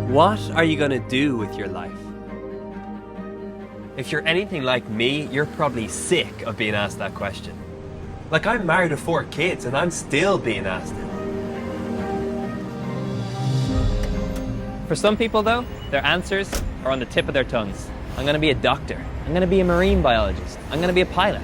What are you going to do with your life? If you're anything like me, you're probably sick of being asked that question. Like, I'm married with 4 kids and I'm still being asked it. For some people though, their answers are on the tip of their tongues. I'm going to be a doctor. I'm going to be a marine biologist. I'm going to be a pilot.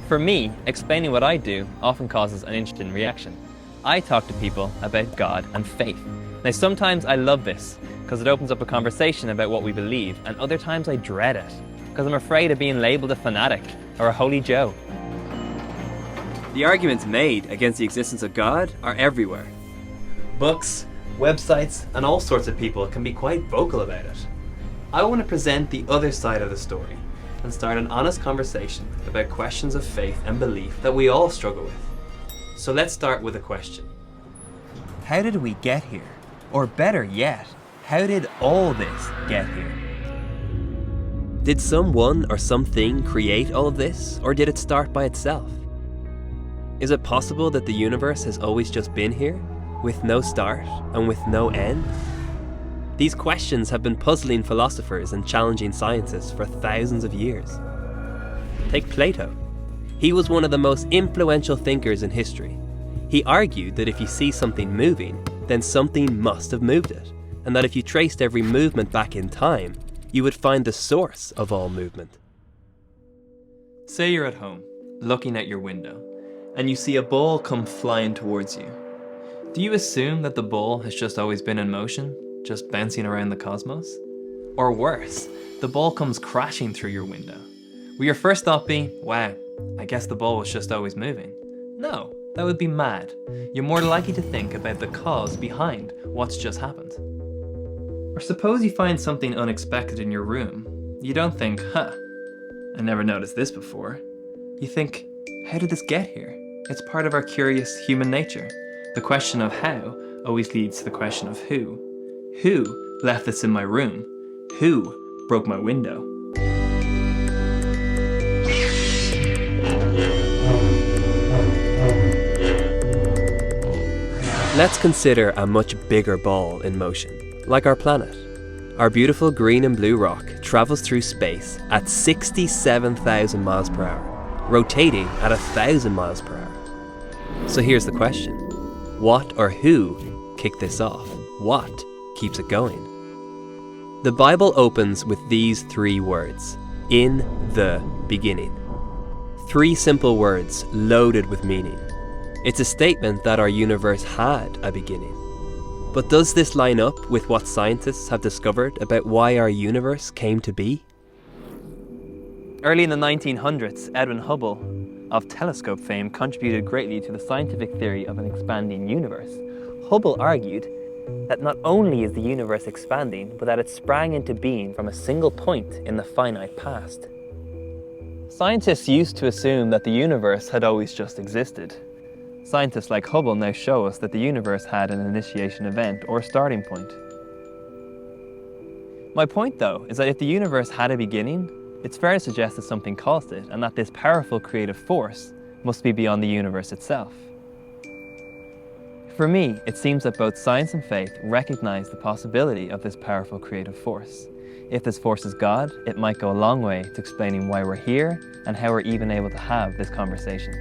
For me, explaining what I do often causes an interesting reaction. I talk to people about God and faith. Now sometimes I love this because it opens up a conversation about what we believe, and other times I dread it because I'm afraid of being labelled a fanatic or a holy Joe. The arguments made against the existence of God are everywhere. Books, websites, and all sorts of people can be quite vocal about it. I want to present the other side of the story and start an honest conversation about questions of faith and belief that we all struggle with. So let's start with a question. How did we get here? Or better yet, how did all this get here? Did someone or something create all of this, or did it start by itself? Is it possible that the universe has always just been here, with no start and with no end? These questions have been puzzling philosophers and challenging scientists for thousands of years. Take Plato. He was one of the most influential thinkers in history. He argued that if you see something moving, then something must have moved it, and that if you traced every movement back in time, you would find the source of all movement. Say you're at home, looking at your window, and you see a ball come flying towards you. Do you assume that the ball has just always been in motion, just bouncing around the cosmos? Or worse, the ball comes crashing through your window. Will your first thought be, wow, I guess the ball was just always moving? No, that would be mad. You're more likely to think about the cause behind what's just happened. Or suppose you find something unexpected in your room. You don't think, I never noticed this before. You think, how did this get here? It's part of our curious human nature. The question of how always leads to the question of who. Who left this in my room? Who broke my window? Let's consider a much bigger ball in motion, like our planet. Our beautiful green and blue rock travels through space at 67,000 miles per hour, rotating at 1,000 miles per hour. So here's the question. What or who kicked this off? What keeps it going? The Bible opens with these 3 words, in the beginning. 3 simple words loaded with meaning. It's a statement that our universe had a beginning. But does this line up with what scientists have discovered about why our universe came to be? Early in the 1900s, Edwin Hubble of telescope fame contributed greatly to the scientific theory of an expanding universe. Hubble argued that not only is the universe expanding, but that it sprang into being from a single point in the finite past. Scientists used to assume that the universe had always just existed. Scientists like Hubble now show us that the universe had an initiation event or starting point. My point though is that if the universe had a beginning, it's fair to suggest that something caused it, and that this powerful creative force must be beyond the universe itself. For me, it seems that both science and faith recognize the possibility of this powerful creative force. If this force is God, it might go a long way to explaining why we're here and how we're even able to have this conversation.